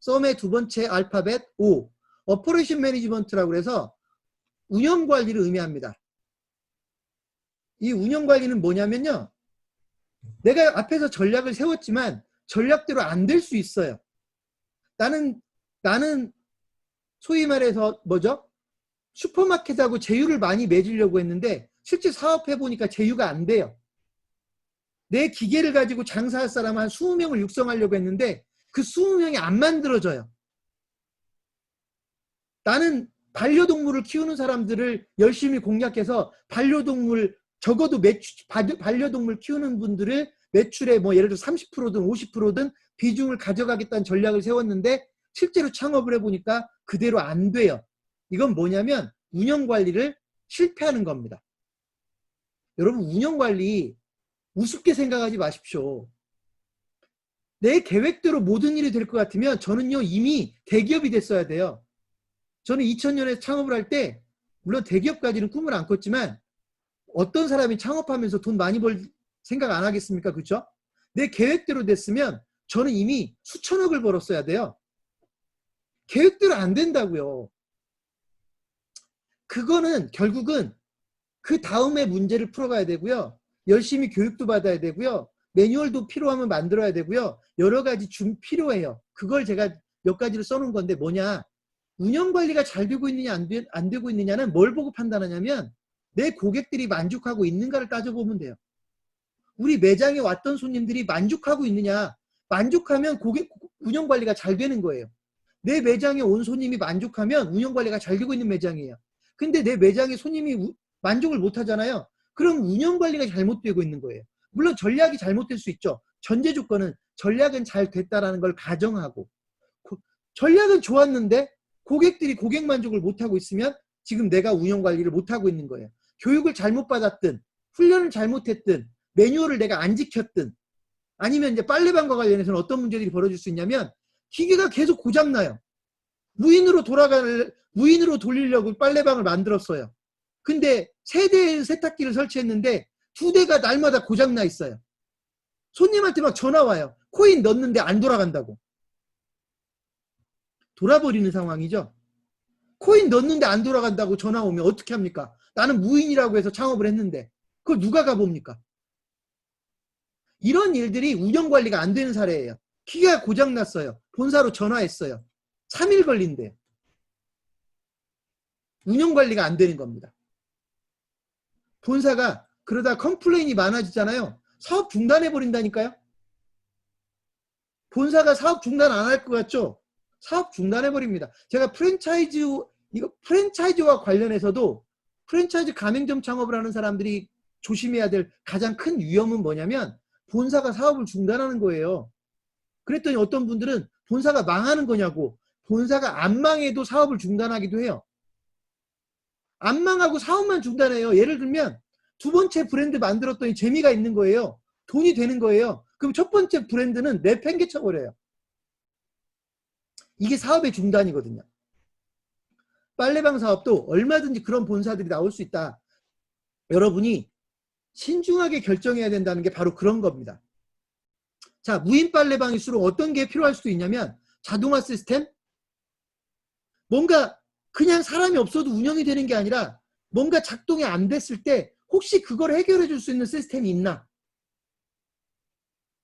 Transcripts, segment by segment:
썸의 두 번째 알파벳 O. 오퍼레이션 매니지먼트라고 해서 운영관리를 의미합니다. 이 운영관리는 뭐냐면요. 내가 앞에서 전략을 세웠지만 전략대로 안 될 수 있어요. 나는 소위 말해서 뭐죠? 슈퍼마켓하고 제휴를 많이 맺으려고 했는데 실제 사업해보니까 제휴가 안 돼요. 내 기계를 가지고 장사할 사람 한 20명을 육성하려고 했는데 그 20명이 안 만들어져요. 나는 반려동물을 키우는 사람들을 열심히 공략해서 반려동물 적어도 반려동물 키우는 분들을 매출의 뭐 예를 들어 30%든 50%든 비중을 가져가겠다는 전략을 세웠는데 실제로 창업을 해보니까 그대로 안 돼요. 이건 뭐냐면 운영관리를 실패하는 겁니다. 여러분 운영관리 우습게 생각하지 마십시오. 내 계획대로 모든 일이 될 것 같으면 저는요 이미 대기업이 됐어야 돼요. 저는 2000년에 창업을 할 때 물론 대기업까지는 꿈을 안 꿨지만 어떤 사람이 창업하면서 돈 많이 벌 생각 안 하겠습니까? 그렇죠? 내 계획대로 됐으면 저는 이미 수천억을 벌었어야 돼요. 계획대로 안 된다고요. 그거는 결국은 그 다음에 문제를 풀어가야 되고요. 열심히 교육도 받아야 되고요. 매뉴얼도 필요하면 만들어야 되고요. 여러 가지 좀 필요해요. 그걸 제가 몇 가지를 써놓은 건데 뭐냐. 운영관리가 잘 되고 있느냐 안 되고 있느냐는 뭘 보고 판단하냐면 내 고객들이 만족하고 있는가를 따져보면 돼요. 우리 매장에 왔던 손님들이 만족하고 있느냐. 만족하면 운영관리가 잘 되는 거예요. 내 매장에 온 손님이 만족하면 운영관리가 잘 되고 있는 매장이에요. 근데 내 매장에 손님이 만족을 못 하잖아요. 그럼 운영관리가 잘못되고 있는 거예요. 물론 전략이 잘못될 수 있죠. 전제 조건은 전략은 잘 됐다라는 걸 가정하고 전략은 좋았는데 고객들이 고객 만족을 못하고 있으면 지금 내가 운영관리를 못하고 있는 거예요. 교육을 잘못 받았든 훈련을 잘못했든 매뉴얼을 내가 안 지켰든 아니면 이제 빨래방과 관련해서는 어떤 문제들이 벌어질 수 있냐면 기계가 계속 고장나요. 무인으로 돌리려고 빨래방을 만들었어요. 근데 3대의 세탁기를 설치했는데 2대가 날마다 고장나 있어요. 손님한테 막 전화 와요. 코인 넣었는데 안 돌아간다고. 돌아버리는 상황이죠. 코인 넣었는데 안 돌아간다고 전화 오면 어떻게 합니까? 나는 무인이라고 해서 창업을 했는데 그걸 누가 가봅니까? 이런 일들이 운영관리가 안 되는 사례예요. 기계가 고장났어요. 본사로 전화했어요. 3일 걸린대요. 운영관리가 안 되는 겁니다. 본사가 그러다 컴플레인이 많아지잖아요. 사업 중단해버린다니까요. 본사가 사업 중단 안 할 것 같죠? 사업 중단해버립니다. 제가 프랜차이즈와 관련해서도 프랜차이즈 가맹점 창업을 하는 사람들이 조심해야 될 가장 큰 위험은 뭐냐면 본사가 사업을 중단하는 거예요. 그랬더니 어떤 분들은 본사가 망하는 거냐고. 본사가 안 망해도 사업을 중단하기도 해요. 안 망하고 사업만 중단해요. 예를 들면 두 번째 브랜드 만들었더니 재미가 있는 거예요. 돈이 되는 거예요. 그럼 첫 번째 브랜드는 내팽개쳐버려요. 이게 사업의 중단이거든요. 빨래방 사업도 얼마든지 그런 본사들이 나올 수 있다. 여러분이 신중하게 결정해야 된다는 게 바로 그런 겁니다. 자, 무인 빨래방일수록 어떤 게 필요할 수도 있냐면 자동화 시스템? 뭔가 그냥 사람이 없어도 운영이 되는 게 아니라 뭔가 작동이 안 됐을 때 혹시 그걸 해결해 줄 수 있는 시스템이 있나?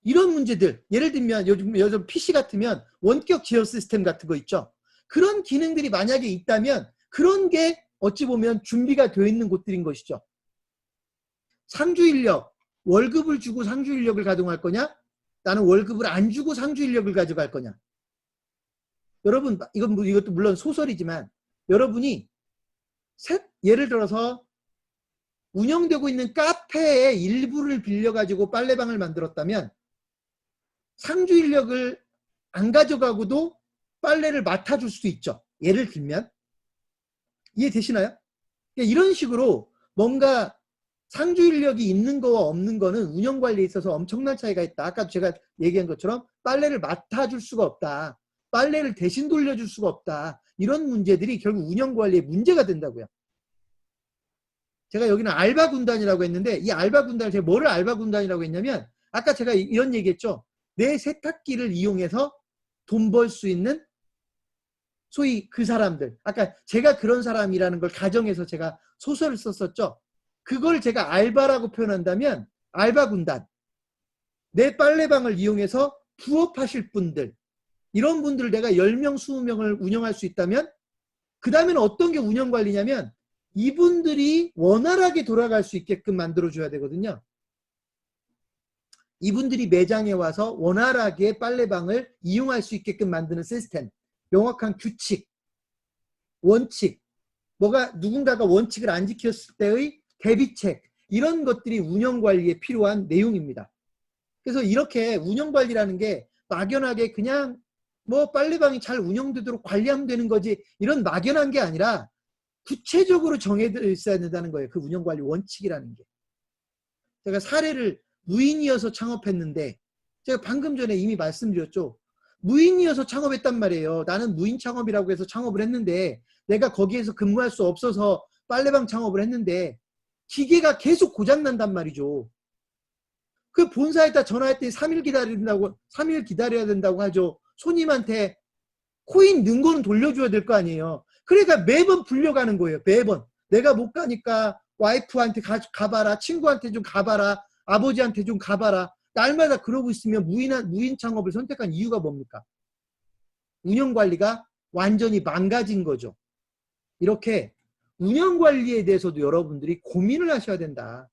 이런 문제들, 예를 들면 요즘 PC 같으면 원격 제어 시스템 같은 거 있죠. 그런 기능들이 만약에 있다면 그런 게 어찌 보면 준비가 되어 있는 곳들인 것이죠. 상주인력, 월급을 주고 상주인력을 가동할 거냐? 나는 월급을 안 주고 상주인력을 가져갈 거냐? 여러분, 이것도 물론 소설이지만 여러분이 예를 들어서 운영되고 있는 카페의 일부를 빌려가지고 빨래방을 만들었다면 상주인력을 안 가져가고도 빨래를 맡아줄 수도 있죠. 예를 들면. 이해되시나요? 이런 식으로 뭔가 상주인력이 있는 거와 없는 거는 운영관리에 있어서 엄청난 차이가 있다. 아까 제가 얘기한 것처럼 빨래를 맡아줄 수가 없다. 빨래를 대신 돌려줄 수가 없다. 이런 문제들이 결국 운영관리에 문제가 된다고요. 제가 여기는 알바 군단이라고 했는데 이 알바 군단을 제가 뭐를 알바 군단이라고 했냐면 아까 제가 이런 얘기했죠. 내 세탁기를 이용해서 돈 벌 수 있는 소위 그 사람들, 아까 제가 그런 사람이라는 걸 가정해서 제가 소설을 썼었죠. 그걸 제가 알바라고 표현한다면 알바 군단, 내 빨래방을 이용해서 부업하실 분들, 이런 분들을 내가 10명, 20명을 운영할 수 있다면 그 다음에는 어떤 게 운영관리냐면 이분들이 원활하게 돌아갈 수 있게끔 만들어줘야 되거든요. 이분들이 매장에 와서 원활하게 빨래방을 이용할 수 있게끔 만드는 시스템, 명확한 규칙, 원칙, 누군가가 원칙을 안 지켰을 때의 대비책, 이런 것들이 운영관리에 필요한 내용입니다. 그래서 이렇게 운영관리라는 게 막연하게 그냥 뭐 빨래방이 잘 운영되도록 관리하면 되는 거지, 이런 막연한 게 아니라 구체적으로 정해져 있어야 된다는 거예요. 그 운영관리 원칙이라는 게. 제가 사례를 무인이어서 창업했는데, 제가 방금 전에 이미 말씀드렸죠. 무인이어서 창업했단 말이에요. 나는 무인 창업이라고 해서 창업을 했는데 내가 거기에서 근무할 수 없어서 빨래방 창업을 했는데 기계가 계속 고장난단 말이죠. 그 본사에다 전화했더니 3일 기다려야 된다고 하죠. 손님한테 코인 넣은 거는 돌려줘야 될 거 아니에요. 그러니까 매번 불려가는 거예요. 매번. 내가 못 가니까 와이프한테 가봐라. 친구한테 좀 가봐라. 아버지한테 좀 가봐라. 날마다 그러고 있으면 무인 창업을 선택한 이유가 뭡니까? 운영관리가 완전히 망가진 거죠. 이렇게 운영관리에 대해서도 여러분들이 고민을 하셔야 된다.